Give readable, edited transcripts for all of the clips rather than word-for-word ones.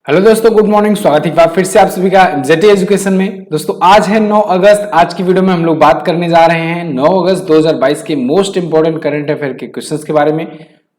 Hello दोस्तों, good morning. स्वागत है एक बार फिर से आप सभी का एमजेटी एजुकेशन में। दोस्तों आज है 9 अगस्त। आज की वीडियो में हम लोग बात करने जा रहे हैं 9 अगस्त 2022 के मोस्ट इंपोर्टेंट करंट अफेयर के क्वेश्चंस के बारे में।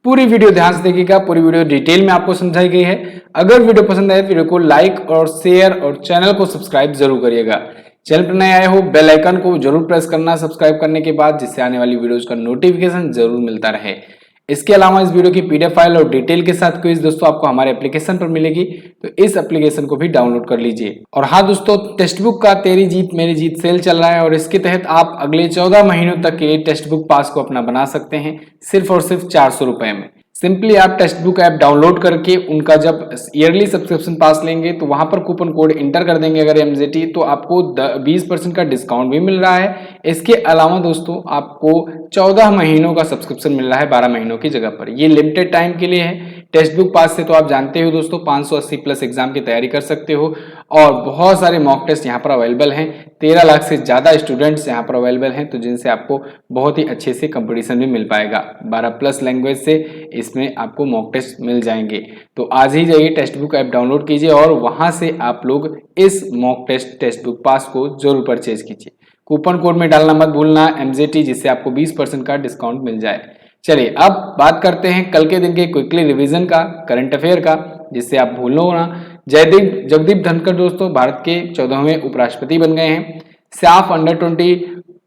पूरी वीडियो ध्यान से देखिएगा, पूरी वीडियो डिटेल में आपको समझाई गई है। अगर वीडियो पसंद आए तो वीडियो को लाइक और शेयर और चैनल को सब्सक्राइब जरूर करिएगा। चैनल पर नए आए हो बेल आइकन को जरूर प्रेस करना सब्सक्राइब करने के बाद, जिससे आने वाली वीडियोज का नोटिफिकेशन जरूर मिलता रहे। इसके अलावा इस वीडियो की पीडीएफ फाइल और डिटेल के साथ क्विज दोस्तों आपको हमारे एप्लीकेशन पर मिलेगी, तो इस एप्लीकेशन को भी डाउनलोड कर लीजिए। और हाँ दोस्तों, टेक्स्ट बुक का तेरी जीत मेरी जीत सेल चल रहा है और इसके तहत आप अगले 14 महीनों तक के टेक्स्ट बुक पास को अपना बना सकते हैं सिर्फ और सिर्फ 400 रुपए में। सिंपली आप टेक्स्ट बुक ऐप डाउनलोड करके उनका जब ईयरली सब्सक्रिप्शन पास लेंगे तो वहां पर कूपन कोड इंटर कर देंगे अगर एमजेटी, तो आपको 20% का डिस्काउंट भी मिल रहा है। इसके अलावा दोस्तों आपको 14 महीनों का सब्सक्रिप्शन मिल रहा है 12 महीनों की जगह पर। ये लिमिटेड टाइम के लिए है। टेक्स्ट बुक पास से तो आप जानते हो दोस्तों 580 प्लस एग्जाम की तैयारी कर सकते हो और बहुत सारे मॉक टेस्ट यहाँ पर अवेलेबल हैं। 13 लाख से ज्यादा स्टूडेंट्स यहाँ पर अवेलेबल हैं, तो जिनसे आपको बहुत ही अच्छे से कंपटीशन भी मिल पाएगा। 12 प्लस लैंग्वेज से इसमें आपको मॉक टेस्ट मिल जाएंगे। तो आज ही जाइए टेक्स्ट बुक ऐप डाउनलोड कीजिए और वहां से आप लोग इस मॉक टेस्ट बुक पास को जरूर परचेज कीजिए। कूपन कोड में डालना मत भूलना एमजेटी, जिससे आपको 20% का डिस्काउंट मिल जाए। चलिए अब बात करते हैं कल के दिन के क्विकली रिवीजन का, करंट अफेयर का, जिससे आप भूलो ना। जगदीप धनखड़ दोस्तों भारत के 14वें उपराष्ट्रपति बन गए हैं। साफ अंडर 20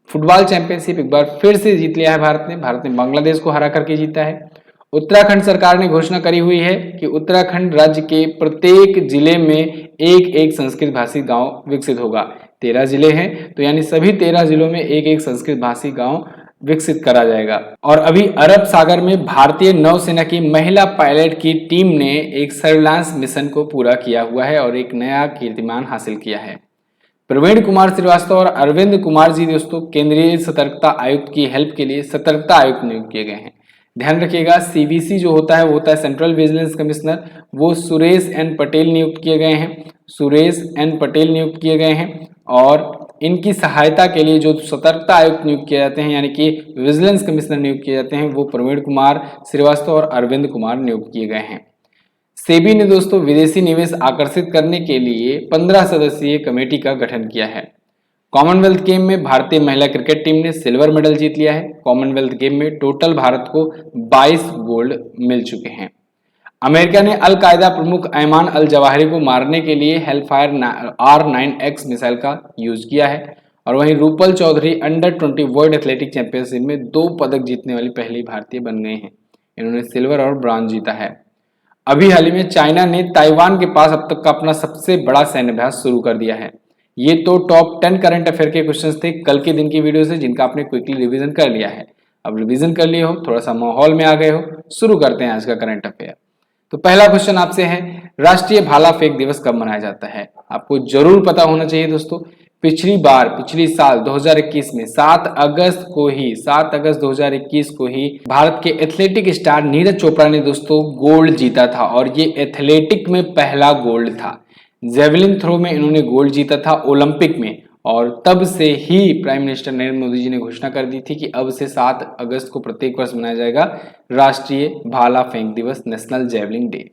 फुटबॉल चैंपियनशिप एक बार फिर से जीत लिया है भारत ने बांग्लादेश को हरा करके जीता है। उत्तराखंड सरकार ने घोषणा करी हुई है कि उत्तराखंड राज्य के प्रत्येक जिले में एक एक संस्कृत भाषी गांव विकसित होगा। 13 जिले हैं, तो यानी सभी 13 जिलों में एक एक संस्कृत भाषी गांव विकसित करा जाएगा। और अभी अरब सागर में भारतीय नौसेना की महिला पायलट की टीम ने एक सर्विलांस मिशन को पूरा किया हुआ है और एक नया कीर्तिमान हासिल किया है। प्रवीण कुमार श्रीवास्तव और अरविंद कुमार जी दोस्तों केंद्रीय सतर्कता आयुक्त की हेल्प के लिए सतर्कता आयुक्त नियुक्त किए गए हैं। ध्यान रखिएगा, सीबीसी जो होता है वो होता है सेंट्रल विजिलेंस कमिश्नर, वो सुरेश एन पटेल नियुक्त किए गए हैं। सुरेश एन पटेल नियुक्त किए गए हैं और इनकी सहायता के लिए जो सतर्कता आयुक्त नियुक्त किए जाते हैं यानी कि विजिलेंस कमिश्नर नियुक्त किए जाते हैं, वो प्रवीण कुमार श्रीवास्तव और अरविंद कुमार नियुक्त किए गए हैं। सेबी ने दोस्तों विदेशी निवेश आकर्षित करने के लिए 15 सदस्यीय कमेटी का गठन किया है। कॉमनवेल्थ गेम में भारतीय महिला क्रिकेट टीम ने सिल्वर मेडल जीत लिया है। कॉमनवेल्थ गेम में टोटल भारत को 22 गोल्ड मिल चुके हैं। अमेरिका ने अल कायदा प्रमुख ऐमान अल जवाहिरी को मारने के लिए हेलफायर R9X मिसाइल का यूज किया है। और वहीं Rupal Chaudhary under 20 world athletic championship में 2 पदक जीतने वाली पहली भारतीय बन गए हैं। इन्होंने सिल्वर और ब्रॉन्ज जीता है। अभी हाल ही में चाइना ने ताइवान के पास अब तक का अपना सबसे बड़ा सैन्य अभ्यास शुरू कर दिया है। ये तो टॉप 10 करंट अफेयर के क्वेश्चंस थे कल के दिन की वीडियो से, जिनका आपने क्विकली रिवीजन कर लिया है। अब रिवीजन कर लिए हो, थोड़ा सा माहौल में आ गए हो, शुरू करते हैं आज का करंट अफेयर। तो पहला क्वेश्चन आपसे है, राष्ट्रीय भाला फेंक दिवस कब मनाया जाता है? आपको जरूर पता होना चाहिए दोस्तों। पिछली साल 2021 में 7 अगस्त 2021 को ही भारत के एथलेटिक स्टार नीरज चोपड़ा ने दोस्तों गोल्ड जीता था और ये एथलेटिक में पहला गोल्ड था। जेवलिन थ्रो में इन्होंने गोल्ड जीता था ओलंपिक में, और तब से ही प्राइम मिनिस्टर नरेंद्र मोदी जी ने घोषणा कर दी थी कि अब से 7 अगस्त को प्रत्येक वर्ष मनाया जाएगा राष्ट्रीय भाला फेंक दिवस, नेशनल जेवलिन डे।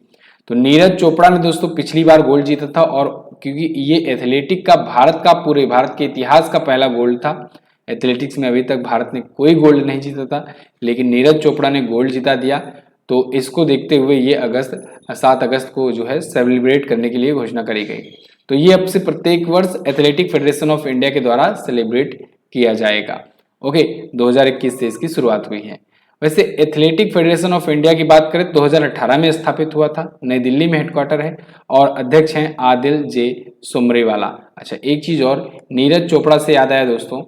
तो नीरज चोपड़ा ने दोस्तों पिछली बार गोल्ड जीता था और क्योंकि ये एथलेटिक का पूरे भारत के इतिहास का पहला गोल्ड था। एथलेटिक्स में अभी तक भारत ने कोई गोल्ड नहीं जीता था, लेकिन नीरज चोपड़ा ने गोल्ड जीता दिया। तो इसको देखते हुए ये 7 अगस्त को जो है सेलिब्रेट करने के लिए घोषणा करी गई। तो ये अब से प्रत्येक वर्ष एथलेटिक फेडरेशन ऑफ इंडिया के द्वारा सेलिब्रेट किया जाएगा। ओके, 2021 से इसकी शुरुआत हुई है। वैसे एथलेटिक फेडरेशन ऑफ इंडिया की बात करें 2018 में स्थापित हुआ था, नई दिल्ली में हेडक्वार्टर है और अध्यक्ष हैं आदिल जे सुमरेवाला। अच्छा, एक चीज और नीरज चोपड़ा से याद आया दोस्तों,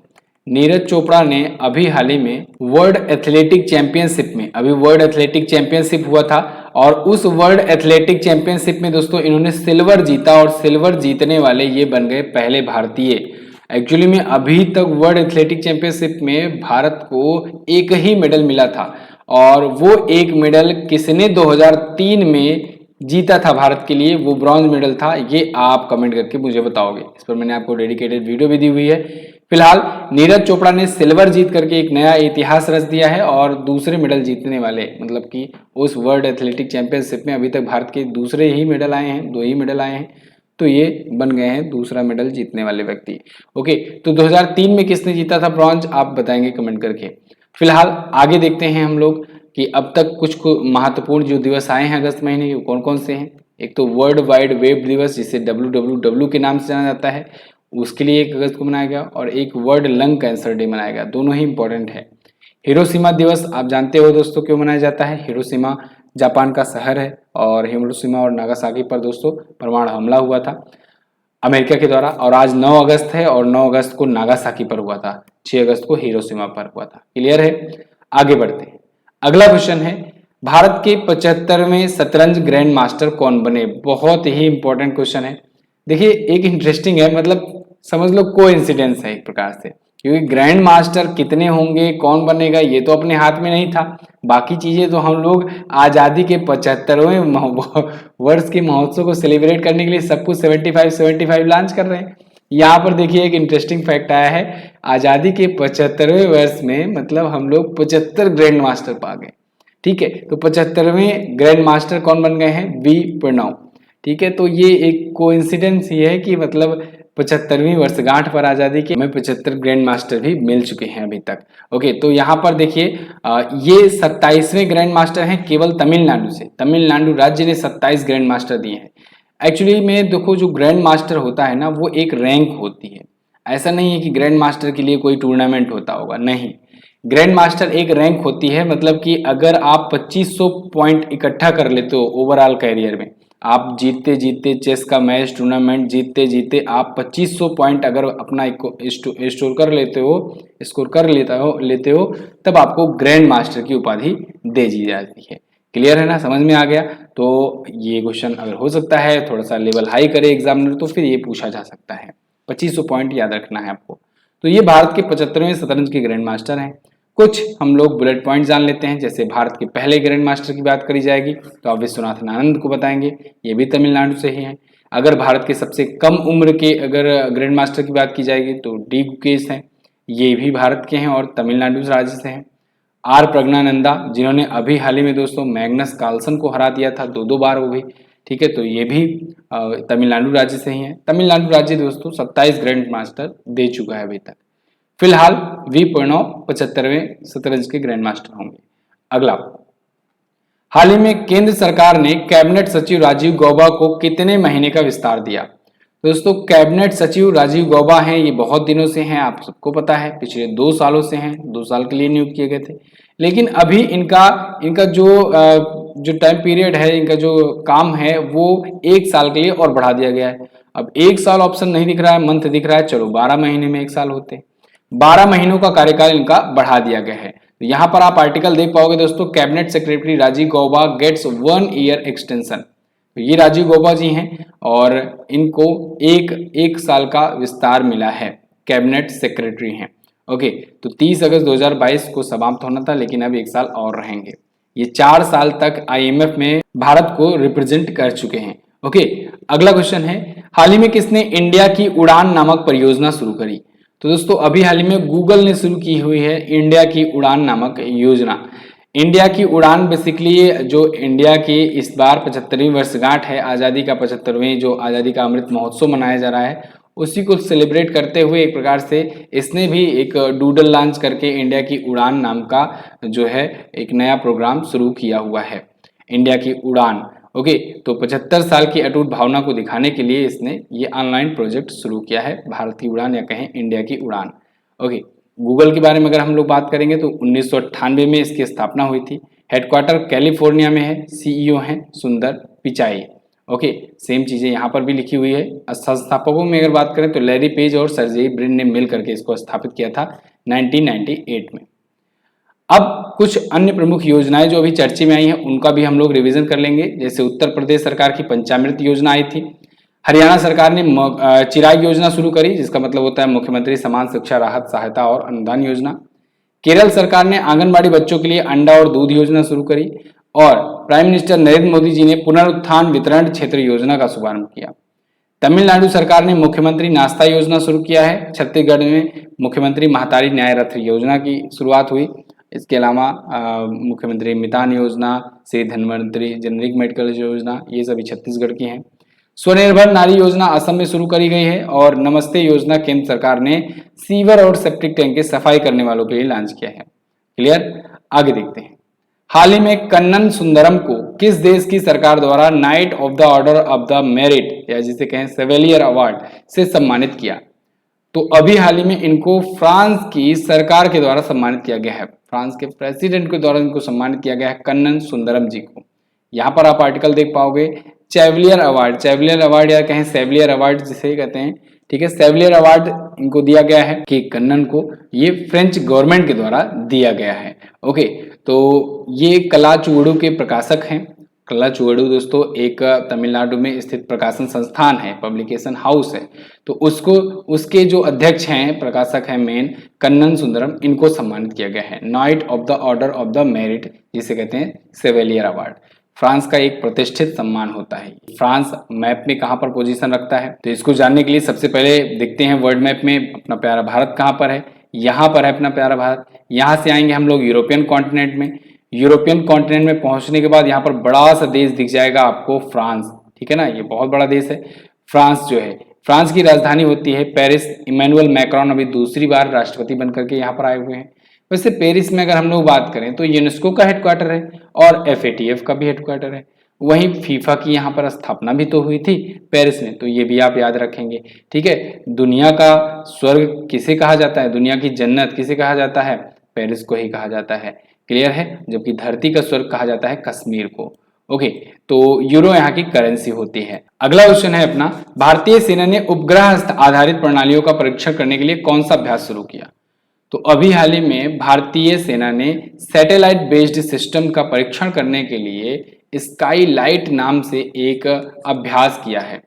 नीरज चोपड़ा ने अभी हाल ही में वर्ल्ड एथलेटिक चैंपियनशिप हुआ था और उस वर्ल्ड एथलेटिक चैंपियनशिप में दोस्तों इन्होंने सिल्वर जीता और सिल्वर जीतने वाले ये बन गए पहले भारतीय। एक्चुअली में अभी तक वर्ल्ड एथलेटिक चैंपियनशिप में भारत को एक ही मेडल मिला था और वो एक मेडल किसने 2003 में जीता था भारत के लिए, वो ब्रॉन्ज मेडल था। ये आप कमेंट करके मुझे बताओगे, इस पर मैंने आपको डेडिकेटेड वीडियो भी दी हुई है। फिलहाल नीरज चोपड़ा ने सिल्वर जीत करके एक नया इतिहास रच दिया है और दूसरे मेडल जीतने वाले, मतलब कि उस वर्ल्ड एथलेटिक चैंपियनशिप में अभी तक भारत के दूसरे ही मेडल आए हैं, 2 ही मेडल आए हैं, तो ये बन गए हैं दूसरा मेडल जीतने वाले व्यक्ति। ओके, तो 2003 में किसने जीता था ब्रॉन्ज, आप बताएंगे कमेंट करके। फिलहाल आगे देखते हैं हम लोग कि अब तक कुछ महत्वपूर्ण जो दिवस आए हैं अगस्त महीने के, कौन कौन से हैं। एक तो वर्ल्ड वाइड वेब दिवस, जिसे WWW के नाम से जाना जाता है, उसके लिए 1 अगस्त को मनाया गया, और एक वर्ल्ड लंग कैंसर डे मनाया गया, दोनों ही इंपॉर्टेंट है। हिरोशिमा दिवस आप जानते हो दोस्तों क्यों मनाया जाता है। हिरोशिमा जापान का शहर है और हिरोशिमा और नागासाकी पर दोस्तों परमाणु हमला हुआ था अमेरिका के द्वारा, और आज 9 अगस्त है और 9 अगस्त को नागासाकी पर हुआ था, 6 अगस्त को हिरोशिमा पर हुआ था। क्लियर है, आगे बढ़ते हैं। अगला क्वेश्चन है, भारत के 75वें शतरंज ग्रैंड मास्टर कौन बने। बहुत ही इंपॉर्टेंट क्वेश्चन है। देखिए एक इंटरेस्टिंग है, मतलब समझ लो कोइंसिडेंस है एक प्रकार से, क्योंकि ग्रैंड मास्टर कितने होंगे, कौन बनेगा, ये तो अपने हाथ में नहीं था। बाकी चीजें तो हम लोग आजादी के 75वें वर्ष के महोत्सव को सेलिब्रेट करने के लिए सब कुछ 75 लॉन्च कर रहे हैं। यहाँ पर देखिए एक इंटरेस्टिंग फैक्ट आया है, आजादी के 75वें वर्ष में मतलब हम लोग 75 ग्रैंड मास्टर पा गए। ठीक है, तो 75वें ग्रैंड मास्टर कौन बन गए हैं, वी प्रणव। ठीक है, तो ये एक कोइंसिडेंस ही है कि मतलब 75वीं वर्षगांठ पर आजादी के हमें 75 ग्रैंड मास्टर भी मिल चुके हैं अभी तक। ओके, तो यहाँ पर देखिए ये 27वें ग्रैंड मास्टर हैं केवल तमिलनाडु से। तमिलनाडु राज्य ने 27 ग्रैंड मास्टर दिए हैं। एक्चुअली में देखो जो ग्रैंड मास्टर होता है ना, वो एक रैंक होती है। ऐसा नहीं है कि ग्रैंड मास्टर के लिए कोई टूर्नामेंट होता होगा, नहीं। ग्रैंड मास्टर एक रैंक होती है, मतलब कि अगर आप 2500 पॉइंट इकट्ठा कर लेते हो ओवरऑल कैरियर में, आप जीतते जीतते चेस का मैच टूर्नामेंट जीतते जीतते आप 2500 पॉइंट अगर अपना स्टोर कर लेते हो, स्कोर कर लेते हो, तब आपको ग्रैंड मास्टर की उपाधि दे दी जाती है। क्लियर है ना, समझ में आ गया। तो ये क्वेश्चन अगर हो सकता है थोड़ा सा लेवल हाई करे एग्जामिनर, तो फिर ये पूछा जा सकता है। 2500 पॉइंट याद रखना है आपको। तो ये भारत के 75वें शतरंज के ग्रैंड मास्टर हैं। कुछ हम लोग बुलेट पॉइंट जान लेते हैं। जैसे भारत के पहले ग्रैंड मास्टर की बात करी जाएगी तो आप विश्वनाथन आनंद को बताएंगे, ये भी तमिलनाडु से ही हैं। अगर भारत के सबसे कम उम्र के अगर ग्रैंड मास्टर की बात की जाएगी तो डी गुकेश हैं, ये भी भारत के हैं और तमिलनाडु राज्य से हैं। आर प्रज्ञानंदा, जिन्होंने अभी हाल ही में दोस्तों मैग्नस कार्लसन को हरा दिया था 2 बार वो भी, ठीक है, तो ये भी तमिलनाडु राज्य से ही है। तमिलनाडु राज्य दोस्तों 27 ग्रैंड मास्टर दे चुका है अभी तक। फिलहाल वी प्रणव 75वें शतरंज के ग्रैंड मास्टर होंगे। अगला, हाल ही में केंद्र सरकार ने कैबिनेट सचिव राजीव गौबा को कितने महीने का विस्तार दिया। दोस्तों कैबिनेट सचिव राजीव गौबा हैं, ये बहुत दिनों से हैं, आप सबको पता है, पिछले 2 सालों से हैं, 2 साल के लिए नियुक्त किए गए थे। लेकिन अभी इनका जो टाइम पीरियड है, इनका जो काम है वो 1 साल के लिए और बढ़ा दिया गया है। अब 1 साल ऑप्शन नहीं दिख रहा है, मंथ दिख रहा है, चलो 12 महीने में 1 साल होते हैं। 12 महीनों का कार्यकाल इनका बढ़ा दिया गया है। तो यहाँ पर आप आर्टिकल देख पाओगे दोस्तों, cabinet secretary Rajiv Gauba gets 1 year extension. तो ये राजीव गौबा जी हैं और इनको एक साल का विस्तार मिला है, कैबिनेट सेक्रेटरी हैं। ओके, तो 30 अगस्त 2022 को समाप्त होना था, लेकिन अब 1 साल और रहेंगे। ये 4 साल तक IMF में भारत को रिप्रेजेंट कर चुके हैं। ओके, अगला क्वेश्चन है, हाल ही में किसने इंडिया की उड़ान नामक परियोजना शुरू करी। तो दोस्तों अभी हाल ही में गूगल ने शुरू की हुई है इंडिया की उड़ान नामक योजना। इंडिया की उड़ान बेसिकली जो इंडिया की इस बार 75वीं वर्षगांठ है, आज़ादी का 75वें जो आज़ादी का अमृत महोत्सव मनाया जा रहा है, उसी को सेलिब्रेट करते हुए एक प्रकार से इसने भी एक डूडल लॉन्च करके इंडिया की उड़ान नाम का जो है एक नया प्रोग्राम शुरू किया हुआ है, इंडिया की उड़ान। ओके, तो 75 साल की अटूट भावना को दिखाने के लिए इसने ये ऑनलाइन प्रोजेक्ट शुरू किया है, भारत की उड़ान या कहें इंडिया की उड़ान। ओके, गूगल के बारे में अगर हम लोग बात करेंगे तो 1998 में इसकी स्थापना हुई थी। हेडक्वार्टर कैलिफोर्निया में है, CEO हैं सुंदर पिचाई। ओके, सेम चीज़ें यहाँ पर भी लिखी हुई है। संस्थापकों में अगर बात करें तो लैरी पेज और सर्जेई ब्रिन ने मिल करके इसको स्थापित किया था 1998 में। अब कुछ अन्य प्रमुख योजनाएं जो अभी चर्चे में आई हैं उनका भी हम लोग रिवीजन कर लेंगे। जैसे उत्तर प्रदेश सरकार की पंचामृत योजना आई थी, हरियाणा सरकार ने चिराग योजना शुरू करी, जिसका मतलब होता है मुख्यमंत्री समान शिक्षा राहत सहायता और अनुदान योजना। केरल सरकार ने आंगनबाड़ी बच्चों के लिए अंडा और दूध योजना शुरू करी, और प्राइम मिनिस्टर नरेंद्र मोदी जी ने पुनरुत्थान वितरण क्षेत्र योजना का शुभारंभ किया। तमिलनाडु सरकार ने मुख्यमंत्री नाश्ता योजना शुरू किया है। छत्तीसगढ़ में मुख्यमंत्री महातारी न्याय रथ योजना की शुरुआत हुई। इसके अलावा मुख्यमंत्री मितान योजना से धनवंतरी जेनरिक मेडिकल योजना, ये सभी छत्तीसगढ़ की हैं। स्वनिर्भर नारी योजना असम में शुरू करी गई है और नमस्ते योजना केंद्र सरकार ने सीवर और सेप्टिक टैंक की सफाई करने वालों के लिए लॉन्च किया है। क्लियर, आगे देखते हैं। हाल ही में कन्नन सुंदरम को किस देश की सरकार द्वारा night of the order of the merit या जिसे कहें सेवेलियर अवार्ड से सम्मानित किया? तो अभी हाल ही में इनको फ्रांस की सरकार के द्वारा सम्मानित किया गया है। फ्रांस के प्रेसिडेंट के द्वारा इनको सम्मानित किया गया है, कन्नन सुंदरम जी को। यहाँ पर आप आर्टिकल देख पाओगे, चेवलियर अवार्ड या कहें सेवलियर अवार्ड जिसे कहते हैं, ठीक है। सेवलियर अवार्ड इनको दिया गया है कि कन्नन को, ये फ्रेंच गवर्नमेंट के द्वारा दिया गया है। ओके, तो ये कलाचुवड़ू के प्रकाशक हैं। कलाचुवड़ू दोस्तों एक तमिलनाडु में स्थित प्रकाशन संस्थान है, पब्लिकेशन हाउस है। तो उसके जो अध्यक्ष हैं, प्रकाशक हैं मेन, कन्नन सुंदरम, इनको सम्मानित किया गया है night of the order of the merit, जिसे कहते हैं सेवेलियर अवार्ड। फ्रांस का एक प्रतिष्ठित सम्मान होता है। फ्रांस मैप में कहाँ पर पोजीशन रखता है, तो इसको जानने के लिए सबसे पहले देखते हैं वर्ल्ड मैप में अपना प्यारा भारत कहाँ पर है। यहाँ पर है अपना प्यारा भारत। यहाँ से आएंगे हम लोग यूरोपियन कॉन्टिनेंट में। यूरोपियन कॉन्टिनेंट में पहुंचने के बाद यहाँ पर बड़ा सा देश दिख जाएगा आपको, फ्रांस, ठीक है ना। ये बहुत बड़ा देश है फ्रांस जो है। फ्रांस की राजधानी होती है पेरिस। इमैनुअल मैक्रोन अभी दूसरी बार राष्ट्रपति बनकर के यहाँ पर आए हुए हैं। वैसे पेरिस में अगर हम लोग बात करें तो यूनेस्को का हेडक्वार्टर है और FATF का भी हेडक्वार्टर है। वहीं फीफा की यहाँ पर स्थापना भी तो हुई थी पेरिस में, तो ये भी आप याद रखेंगे, ठीक है। दुनिया का स्वर्ग किसे कहा जाता है, दुनिया की जन्नत किसे कहा जाता है, पेरिस को ही कहा जाता है। क्लियर है, जबकि धरती का स्वर्ग कहा जाता है कश्मीर को। ओके, तो यूरो यहाँ की करेंसी होती है। अगला क्वेश्चन है अपना, भारतीय सेना ने उपग्रह आधारित प्रणालियों का परीक्षण करने के लिए कौन सा अभ्यास शुरू किया? तो अभी हाल ही में भारतीय सेना ने सैटेलाइट बेस्ड सिस्टम का परीक्षण करने के लिए स्काईलाइट नाम से एक अभ्यास किया है।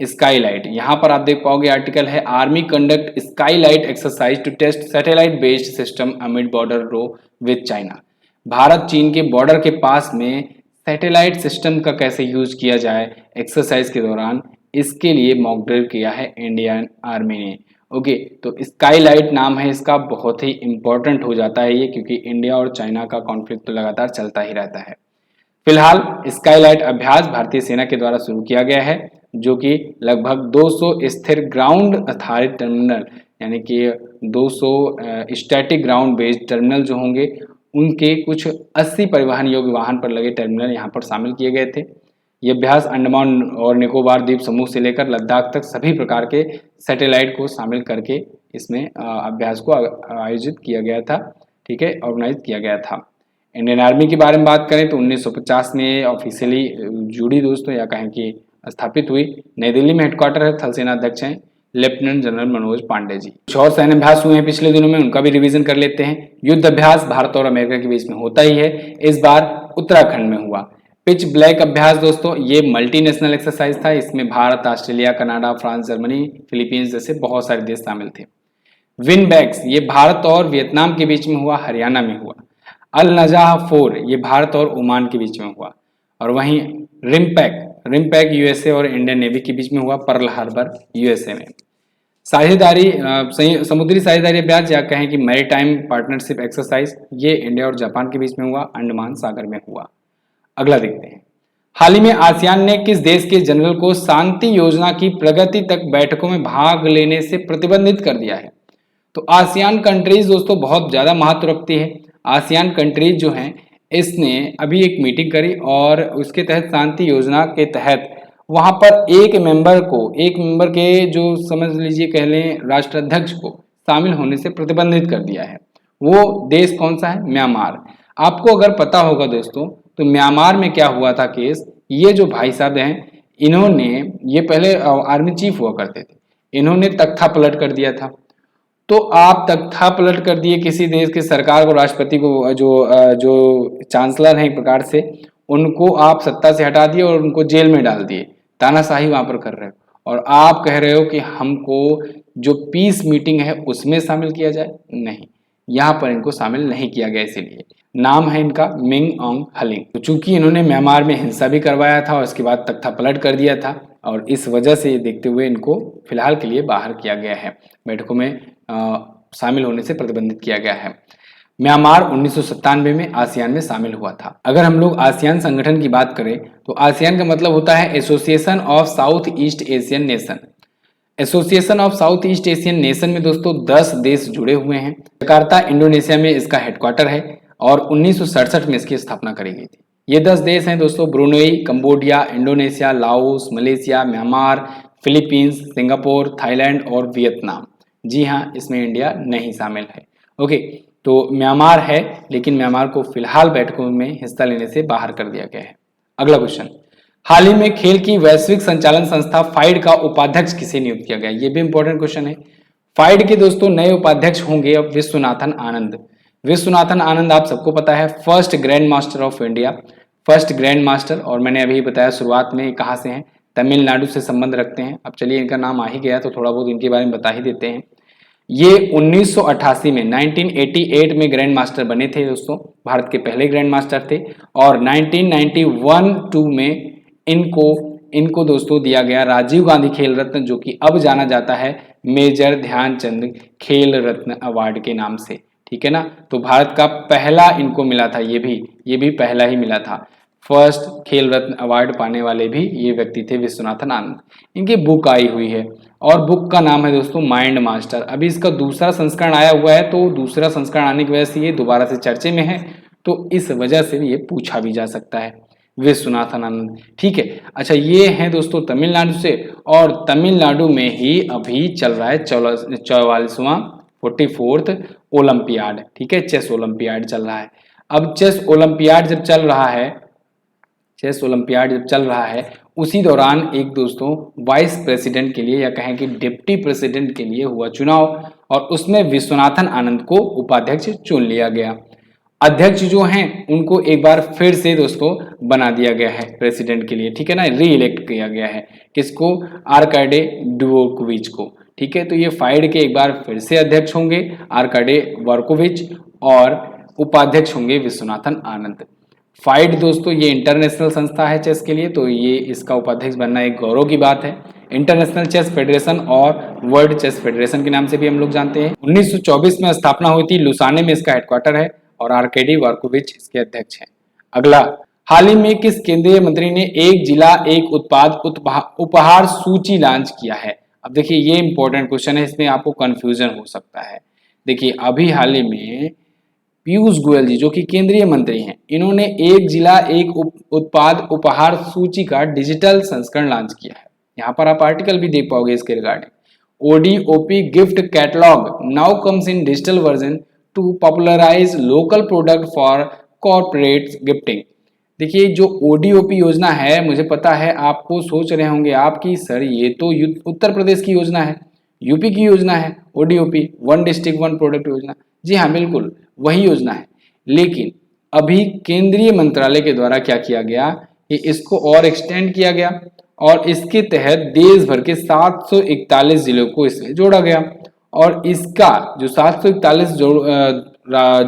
स्काईलाइट, यहाँ पर आप देख पाओगे आर्टिकल है, army conduct skylight exercise to test satellite based system amid border row with China. Bharat चीन के बॉर्डर के पास में सैटेलाइट सिस्टम का कैसे यूज किया जाए एक्सरसाइज के दौरान, इसके लिए मॉक ड्रिल किया है इंडियन आर्मी ने। ओके, तो स्काईलाइट नाम है इसका, बहुत ही इंपॉर्टेंट हो जाता है ये, क्योंकि इंडिया और चाइना का कॉन्फ्लिक्ट तो लगातार चलता ही रहता है। फिलहाल स्काईलाइट अभ्यास भारतीय सेना के द्वारा शुरू किया गया है, जो कि लगभग 200 स्थिर ग्राउंड आधारित टर्मिनल, यानी कि 200 स्टैटिक ग्राउंड बेस्ड टर्मिनल जो होंगे, उनके कुछ 80 परिवहन योग्य वाहन पर लगे टर्मिनल यहाँ पर शामिल किए गए थे। ये अभ्यास अंडमान और निकोबार द्वीप समूह से लेकर लद्दाख तक सभी प्रकार के सैटेलाइट को शामिल करके इसमें अभ्यास को आयोजित किया गया था, ठीक है, ऑर्गेनाइज किया गया था। इंडियन आर्मी के बारे में बात करें तो 1950 में ऑफिशियली जुड़ी दोस्तों, या कहें कि स्थापित हुई। नई दिल्ली में हेडक्वार्टर है। थल सेना अध्यक्ष हैं लेफ्टिनेंट जनरल मनोज पांडे जी। कुछ और सैन्य अभ्यास हुए हैं पिछले दिनों में, उनका भी रिवीजन कर लेते हैं। युद्ध अभ्यास भारत और अमेरिका के बीच में होता ही है, इस बार उत्तराखंड में हुआ। पिच ब्लैक अभ्यास दोस्तों, ये मल्टीनेशनल एक्सरसाइज था। इसमें Bharat, Australia, Canada, France, Germany, Philippines जैसे बहुत सारे देश शामिल थे। विनबैक्स, ये भारत और वियतनाम के बीच में हुआ, हरियाणा में हुआ। अल नजाह 4, ये भारत और ओमान के बीच में हुआ। और वहीं रिमपैक यूएसए और इंडियन नेवी के बीच में हुआ, पर्ल हार्बर यूएसए में। साझेदारी, समुद्री साझेदारी अभ्यास या कहें कि मैरीटाइम पार्टनरशिप एक्सरसाइज, ये इंडिया और जापान के बीच में हुआ, अंडमान सागर में हुआ। अगला देखते हैं, हाल ही में आसियान ने किस देश के जनरल को शांति योजना की प्रगति तक बैठकों में भाग लेने से प्रतिबंधित कर दिया है? तो आसियान कंट्रीज दोस्तों बहुत ज्यादा महत्व रखती है। आसियान कंट्रीज जो हैं, इसने अभी एक मीटिंग करी और उसके तहत शांति योजना के तहत वहां पर एक मेंबर के जो समझ लीजिए कह लें राष्ट्राध्यक्ष को शामिल होने से प्रतिबंधित कर दिया है। वो देश कौन सा है? म्यांमार। आपको अगर पता होगा दोस्तों, तो म्यांमार में क्या हुआ था केस, ये जो भाई साहब हैं, इन्होंने, ये पहले आर्मी चीफ हुआ करते थे, इन्होंने तख्ता पलट कर दिया था। तो आप तख्ता पलट कर दिए किसी देश की सरकार को, राष्ट्रपति को, जो चांसलर है एक प्रकार से, उनको आप सत्ता से हटा दिए और उनको जेल में डाल दिए, तानाशाही वहां पर कर रहे हो। और आप कह रहे हो कि हमको जो पीस मीटिंग है उसमें शामिल किया जाए, नहीं, यहाँ पर इनको शामिल नहीं किया गया। इसीलिए नाम है इनका मिंग ऑन्ग हलिंग। तो चूंकि इन्होंने म्यांमार में हिंसा भी करवाया था और इसके बाद तख्ता पलट कर दिया था, और इस वजह से देखते हुए इनको फिलहाल के लिए बाहर किया गया है, बैठकों में शामिल होने से प्रतिबंधित किया गया है। म्यांमार 1997 में आसियान में शामिल हुआ था। अगर हम लोग आसियान संगठन की बात करें तो आसियान का मतलब होता है association of south east Asian nation. Association of south east Asian nation में दोस्तों 10 देश जुड़े हुए हैं। जकार्ता इंडोनेशिया में इसका हेडक्वार्टर है और 1967 में इसकी स्थापना करी गई थी। ये 10 देश हैं दोस्तों: Brunei, Cambodia, Indonesia, Laos, Malaysia, Myanmar, Philippines, Singapore, Thailand और वियतनाम। जी हाँ, इसमें इंडिया नहीं शामिल है। ओके, तो म्यांमार है, लेकिन म्यांमार को फिलहाल बैठकों में हिस्सा लेने से बाहर कर दिया गया है। अगला क्वेश्चन, हाल ही में खेल की वैश्विक संचालन संस्था फाइड का उपाध्यक्ष किसे नियुक्त किया गया? ये भी इंपॉर्टेंट क्वेश्चन है। फाइड के दोस्तों नए उपाध्यक्ष होंगे अब विश्वनाथन आनंद। विश्वनाथन आनंद आप सबको पता है first grand master of India, first grand master. और मैंने अभी बताया शुरुआत में कहाँ से हैं, तमिलनाडु से संबंध रखते हैं। अब चलिए इनका नाम आ ही गया तो थोड़ा बहुत इनके बारे में बता ही देते हैं। ये 1988 में 1988 में ग्रैंड मास्टर बने थे दोस्तों, भारत के पहले ग्रैंड मास्टर थे। और 1991-2 में इनको दोस्तों दिया गया राजीव गांधी खेल रत्न, जो कि अब जाना जाता है मेजर ध्यानचंद खेल रत्न अवार्ड के नाम से। ठीक है ना, तो भारत का पहला इनको मिला था, ये भी पहला ही मिला था। फर्स्ट खेल रत्न अवार्ड पाने वाले भी ये व्यक्ति थे, विश्वनाथन आनंद। इनकी बुक आई हुई है और बुक का नाम है दोस्तों माइंड मास्टर। अभी इसका दूसरा संस्करण आया हुआ है, तो दूसरा संस्करण आने की वजह से ये दोबारा से चर्चे में है, तो इस वजह से ये पूछा भी जा सकता है, विश्वनाथन आनंद। ठीक है, अच्छा, ये हैं दोस्तों तमिलनाडु से, और तमिलनाडु में ही अभी चल रहा है 44वां 44th ओलंपियाड। ठीक है, चेस ओलंपियाड चल रहा है। अब चेस ओलंपियाड जब चल रहा है उसी दौरान एक दोस्तों वाइस प्रेसिडेंट के लिए, या कहें कि डिप्टी प्रेसिडेंट के लिए हुआ चुनाव, और उसमें विश्वनाथन आनंद को उपाध्यक्ष चुन लिया गया। अध्यक्ष जो हैं उनको एक बार फिर से दोस्तों बना दिया गया है प्रेसिडेंट के लिए। ठीक है ना, री इलेक्ट किया गया है। किसको? आर्काडी वर्कोविच को। ठीक है, तो ये फाइड के एक बार फिर से अध्यक्ष होंगे आर्काडी वर्कोविच, और उपाध्यक्ष होंगे विश्वनाथन आनंद। फाइड दोस्तों ये इंटरनेशनल संस्था है चेस के लिए, तो ये इसका उपाध्यक्ष बनना एक गौरव की बात है। इंटरनेशनल चेस फेडरेशन और वर्ल्ड चेस फेडरेशन के नाम से भी हम लोग जानते हैं। 1924 में स्थापना हुई थी, लुसाने में इसका हेडक्वार्टर है, और आर्केडी वर्कोविच इसके अध्यक्ष हैं। अगला, हाल ही में किस केंद्रीय मंत्री ने एक जिला एक उत्पाद उपहार सूची लॉन्च किया है? अब देखिए ये इंपॉर्टेंट क्वेश्चन है, इसमें आपको कंफ्यूजन हो सकता है। देखिए अभी हाल ही में पीयूष गोयल जी, जो कि केंद्रीय मंत्री हैं, इन्होंने एक जिला एक उत्पाद उपहार सूची का डिजिटल संस्करण लॉन्च किया है। यहाँ पर आप आर्टिकल भी देख पाओगे इसके regarding. ODOP gift catalogue now comes in digital version to popularise local product for corporate gifting. देखिए जो ओडीओपी योजना है, मुझे पता है आपको सोच रहे होंगे आप कि सर ये तो उत्तर प्रदेश की योजना है, यूपी की योजना है ODOP, one district one product योजना। जी हाँ, बिल्कुल वही योजना है, लेकिन अभी केंद्रीय मंत्रालय के द्वारा क्या किया गया कि इसको और एक्सटेंड किया गया, और इसके तहत देश भर के 741 जिलों को इसमें जोड़ा गया। और इसका जो 741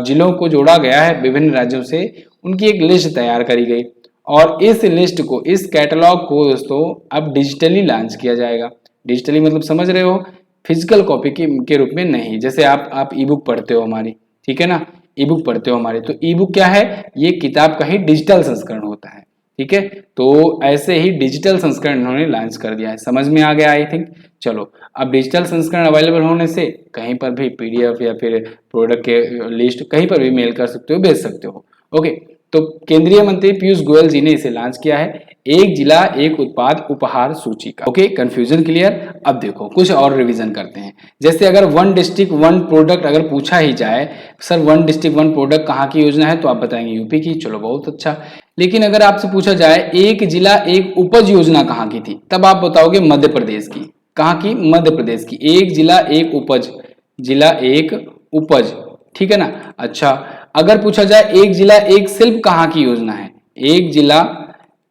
जिलों को जोड़ा गया है विभिन्न राज्यों से, उनकी एक लिस्ट तैयार करी गई, और इस लिस्ट को, इस कैटलॉग को दोस्तों अब डिजिटली लॉन्च किया जाएगा। डिजिटली मतलब समझ रहे हो, फिजिकल कॉपी के रूप में नहीं। जैसे आप ई बुक पढ़ते हो हमारी, ठीक है ना, ई बुक पढ़ते हो हमारे, तो ई बुक क्या है? ये किताब का ही डिजिटल संस्करण होता है। ठीक है, तो ऐसे ही डिजिटल संस्करण इन्होंने लॉन्च कर दिया है। समझ में आ गया आई थिंक। चलो, अब डिजिटल संस्करण अवेलेबल होने से कहीं पर भी पीडीएफ या फिर प्रोडक्ट के लिस्ट कहीं पर भी मेल कर सकते हो, भेज सकते हो। ओके, तो केंद्रीय मंत्री पीयूष गोयल जी ने इसे लॉन्च किया है, एक जिला एक उत्पाद उपहार सूची का। Okay, confusion clear. अब देखो कुछ और रिवीजन करते हैं। जैसे अगर वन डिस्ट्रिक्ट वन प्रोडक्ट अगर पूछा ही जाए, sir one district one product कहाँ की योजना है, तो आप बताएंगे यूपी की। चलो बहुत अच्छा। लेकिन अगर आपसे पूछा जाए एक जिला एक उपज योजना कहाँ की थी, तब आप बताओगे मध्य प्रदेश की। कहाँ की? मध्य प्रदेश की। एक जिला एक उपज, जिला एक उपज, ठीक है ना। अच्छा, अगर पूछा जाए एक जिला एक शिल्प कहाँ की योजना है, एक जिला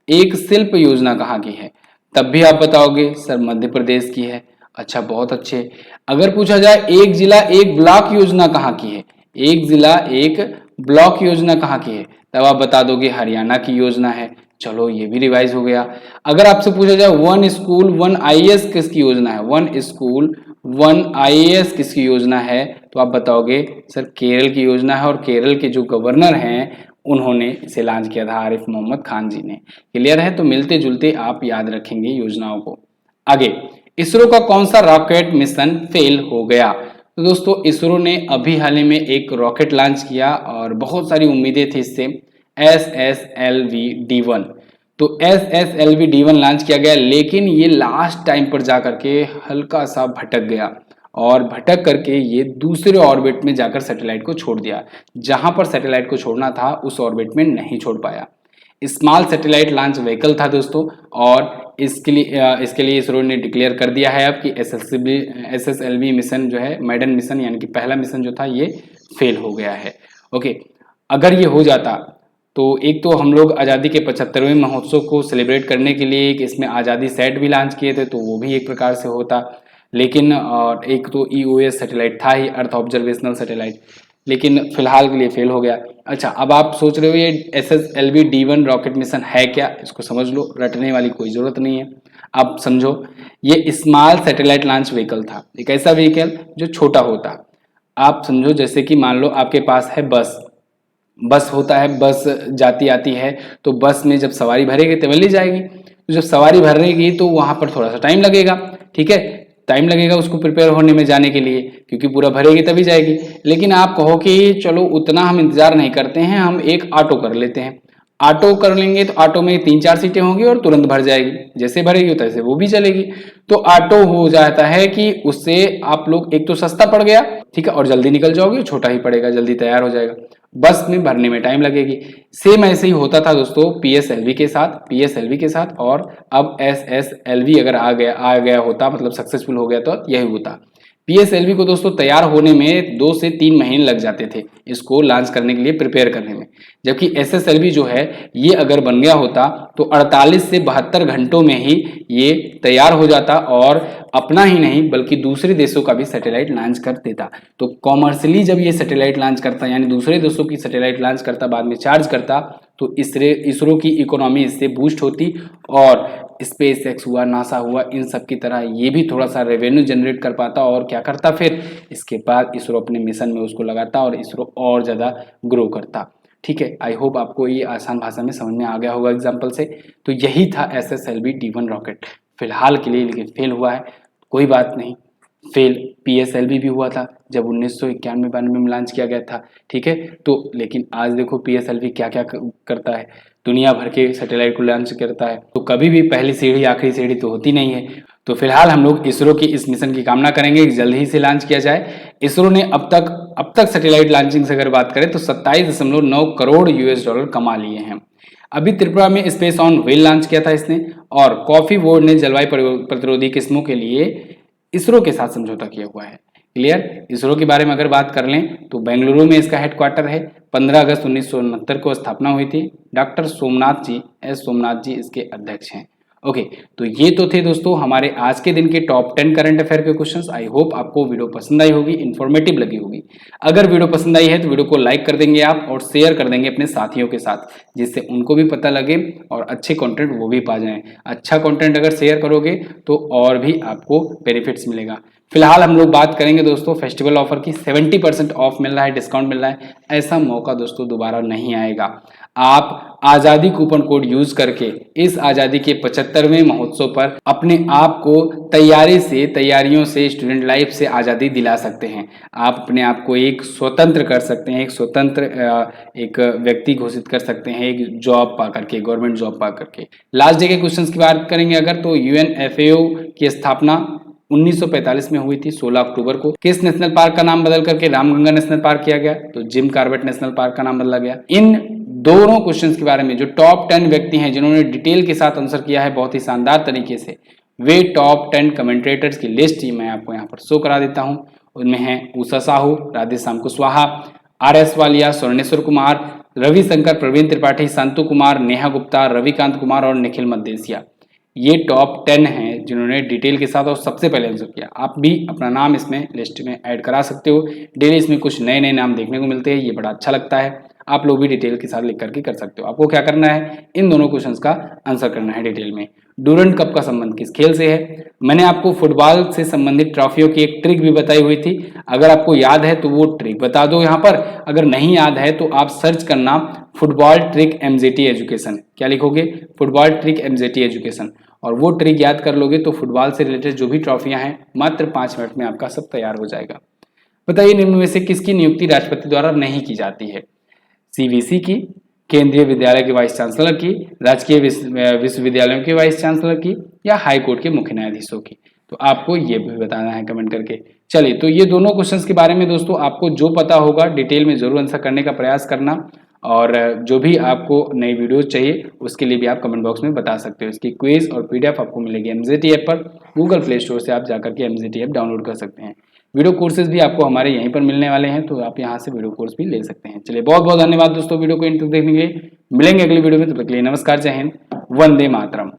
एक शिल्प योजना कहाँ की है, तब भी आप बताओगे सर मध्य प्रदेश की है। अच्छा, बहुत अच्छे। अगर पूछा जाए एक जिला एक ब्लॉक योजना कहाँ की है, एक जिला एक ब्लॉक योजना कहाँ की है? तब आप बता दोगे हरियाणा की योजना है। चलो ये भी रिवाइज हो गया। अगर आपसे पूछा जाए वन स्कूल वन आईएएस किसकी योजना है, वन स्कूल वन आईएएस किसकी योजना है, तो आप बताओगे सर केरल की योजना है, और केरल के जो गवर्नर हैं उन्होंने इसे लॉन्च किया था, आरिफ मोहम्मद खान जी ने। क्लियर है? तो मिलते जुलते आप याद रखेंगे योजनाओं को। आगे, इसरो का कौन सा रॉकेट मिशन फेल हो गया? तो दोस्तों इसरो ने अभी हाल ही में एक रॉकेट लॉन्च किया और बहुत सारी उम्मीदें थी इससे, SSLV-D1। तो SSLV-D1 लॉन्च किया गया, लेकिन ये लास्ट टाइम पर जाकर के हल्का सा भटक गया और भटक करके ये दूसरे ऑर्बिट में जाकर सैटेलाइट को छोड़ दिया। जहां पर सैटेलाइट को छोड़ना था उस ऑर्बिट में नहीं छोड़ पाया। स्मॉल सैटेलाइट लॉन्च व्हीकल था दोस्तों, और इसके लिए इसरो ने डिक्लेयर कर दिया है अब कि SSLV मिशन जो है, मैडन मिशन यानी कि पहला मिशन जो था ये फेल हो गया है। ओके, अगर ये हो जाता तो एक तो हम लोग आज़ादी के 75वें महोत्सव को सेलिब्रेट करने के लिए एक इसमें आज़ादी सेट भी लॉन्च किए थे, तो वो भी एक प्रकार से होता। लेकिन एक तो EOS सैटेलाइट था ही, अर्थ ऑब्जर्वेशनल सैटेलाइट, लेकिन फिलहाल के लिए फेल हो गया। अच्छा, अब आप सोच रहे हो ये SSLV-D1 रॉकेट मिशन है क्या? इसको समझ लो, रटने वाली कोई ज़रूरत नहीं है। अब समझो, ये स्मॉल सैटेलाइट लॉन्च व्हीकल था, एक ऐसा व्हीकल जो छोटा होता। आप समझो जैसे कि मान लो आपके पास है बस होता है, बस जाती आती है, तो बस में जब सवारी भरेगी तब ले जाएगी। तो जब सवारी भरेगी तो वहां पर थोड़ा सा टाइम लगेगा, ठीक है, टाइम लगेगा उसको प्रिपेयर होने में, जाने के लिए, क्योंकि पूरा भरेगी तभी जाएगी। लेकिन आप कहो कि चलो उतना हम इंतजार नहीं करते हैं, हम एक ऑटो कर लेते हैं। ऑटो कर लेंगे तो ऑटो में 3-4 सीटें होंगी और तुरंत भर जाएगी, जैसे भरेगी तैसे वो भी चलेगी। तो ऑटो हो जाता है कि उससे आप लोग, एक तो सस्ता पड़ गया, ठीक है, और जल्दी निकल जाओगे, छोटा ही पड़ेगा, जल्दी तैयार हो जाएगा। बस में भरने में टाइम लगेगी। सेम ऐसे ही होता था दोस्तों PSLV के साथ, और अब SSLV अगर आ गया होता, मतलब सक्सेसफुल हो गया तो यही होता। PSLV को दोस्तों तैयार होने में 2 से 3 महीने लग जाते थे, इसको लॉन्च करने के लिए, प्रिपेयर करने में। जबकि SSLV जो है ये अगर बन गया होता तो 48 से 72 घंटों में ही ये तैयार हो जाता, और अपना ही नहीं बल्कि दूसरे देशों का भी सैटेलाइट लॉन्च कर देता। तो कॉमर्शियली जब ये सैटेलाइट लॉन्च करता, यानी दूसरे देशों की सैटेलाइट लॉन्च करता, बाद में चार्ज करता, तो इसरो की इकोनॉमी इससे बूस्ट होती, और स्पेस एक्स हुआ, नासा हुआ, इन सब की तरह ये भी थोड़ा सा रेवेन्यू जनरेट कर पाता, और क्या करता फिर इसके बाद इसरो अपने मिशन में उसको लगाता और इसरो और ज़्यादा ग्रो करता। ठीक है, आई होप आपको ये आसान भाषा में समझ में आ गया होगा एग्जाम्पल से। तो यही था SSLV-D1 रॉकेट, फिलहाल के लिए लेकिन फेल हुआ है, कोई बात नहीं। फेल PSLV भी हुआ था जब 1991-92 में लॉन्च किया गया था, ठीक है। तो लेकिन आज देखो PSLV क्या क्या करता है, दुनिया भर के सैटेलाइट को लॉन्च करता है। तो कभी भी पहली सीढ़ी आखिरी सीढ़ी तो होती नहीं है। तो फिलहाल हम लोग इसरो की इस मिशन की कामना करेंगे कि जल्द ही से लॉन्च किया जाए। इसरो ने अब तक सैटेलाइट लॉन्चिंग से अगर बात करें तो 27.9 करोड़ US डॉलर कमा लिए हैं। अभी त्रिपुरा में स्पेस ऑन व्हील लॉन्च किया था इसने, और कॉफी बोर्ड ने जलवायु प्रतिरोधी किस्मों के लिए इसरो के साथ समझौता किया हुआ है। क्लियर? इसरो के बारे में अगर बात कर लें तो बेंगलुरु में इसका हेडक्वार्टर है। 15 अगस्त 1969 को स्थापना हुई थी। डॉक्टर सोमनाथ जी इसके अध्यक्ष हैं। ओके, तो ये तो थे दोस्तों हमारे आज के दिन के टॉप 10 करंट अफेयर के क्वेश्चंस। आई होप आपको वीडियो पसंद आई होगी, इन्फॉर्मेटिव लगी होगी। अगर वीडियो पसंद आई है तो वीडियो को लाइक कर देंगे आप, और शेयर कर देंगे अपने साथियों के साथ, जिससे उनको भी पता लगे और अच्छे कंटेंट वो भी पा जाएं। अच्छा कंटेंट अगर शेयर करोगे तो और भी आपको बेनिफिट्स मिलेगा। फिलहाल हम लोग बात करेंगे दोस्तों फेस्टिवल ऑफर की। 70% ऑफ मिल रहा है, डिस्काउंट मिल रहा है। ऐसा मौका दोस्तों दोबारा नहीं आएगा। आप आज़ादी कूपन कोड यूज करके इस आज़ादी के 75वें महोत्सव पर अपने आप को तैयारियों से स्टूडेंट लाइफ से आज़ादी दिला सकते हैं। आप अपने आप को एक स्वतंत्र कर सकते हैं, एक स्वतंत्र एक व्यक्ति घोषित कर सकते हैं, एक जॉब पा करके, गवर्नमेंट जॉब पा करके। लास्ट डे के क्वेश्चंस की बात करेंगे अगर, तो UNFAO की स्थापना 1945 में हुई थी 16 अक्टूबर को। किस नेशनल पार्क का नाम बदल करके रामगंगा नेशनल पार्क किया गया? तो जिम कॉर्बेट नेशनल पार्क का नाम बदला गया। इन दोनों क्वेश्चंस के बारे में जो टॉप 10 व्यक्ति हैं जिन्होंने डिटेल के साथ आंसर किया है बहुत ही शानदार तरीके से, वे टॉप 10 कमेंटेटर्स की लिस्ट ही मैं आपको यहाँ पर शो करा देता हूँ। उनमें है उषा साहू, राधेश्याम कुशवाहा, RS वालिया, स्वर्णेश्वर कुमार, रविशंकर, प्रवीण त्रिपाठी, संतु कुमार, नेहा गुप्ता, रविकांत कुमार और निखिल मद्देसिया। ये टॉप 10 हैं जिन्होंने डिटेल के साथ और सबसे पहले आंसर किया। आप भी अपना नाम इसमें लिस्ट में ऐड करा सकते हो। डेली इसमें कुछ नए नए नाम देखने को मिलते हैं, ये बड़ा अच्छा लगता है। आप लोग भी डिटेल के साथ लिख करके कर सकते हो। आपको क्या करना है, इन दोनों क्वेश्चंस का आंसर करना है डिटेल में। डूरंड कप का संबंध किस खेल से है? मैंने आपको फुटबॉल से संबंधित ट्रॉफियों की एक ट्रिक भी बताई हुई थी। अगर आपको याद है तो वो ट्रिक बता दो यहाँ पर। अगर नहीं याद है तो आप सर्च करना फुटबॉल ट्रिक एमजेटी एजुकेशन। क्या लिखोगे? Football trick MJT education. और वो ट्रिक याद कर लोगे तो फुटबॉल से रिलेटेड जो भी ट्रॉफियां हैं मात्र 5 मिनट में आपका सब तैयार हो जाएगा। बताइए निम्न में से किसकी नियुक्ति राष्ट्रपति द्वारा नहीं की जाती है? सीवीसी की, केंद्रीय विद्यालय के वाइस चांसलर की, राजकीय विश्वविद्यालयों के वाइस चांसलर की, या हाई कोर्ट के मुख्य न्यायाधीशों की? तो आपको ये भी बताना है कमेंट करके। चलिए, तो ये दोनों क्वेश्चंस के बारे में दोस्तों आपको जो पता होगा डिटेल में जरूर आंसर करने का प्रयास करना। और जो भी आपको नई वीडियोस चाहिए उसके लिए भी आप कमेंट बॉक्स में बता सकते हो। इसकी क्विज और पीडीएफ आपको मिलेगी एमजेटी ऐप पर। गूगल प्ले स्टोर से आप जाकर के एमजेटी ऐप डाउनलोड कर सकते हैं। वीडियो कोर्सेज भी आपको हमारे यहीं पर मिलने वाले हैं, तो आप यहाँ से वीडियो कोर्स भी ले सकते हैं। चलिए, बहुत बहुत धन्यवाद दोस्तों वीडियो को एंड तक देखने के लिए। मिलेंगे अगली वीडियो में, तब तक के लिए नमस्कार, जय हिंद, वंदे मातरम।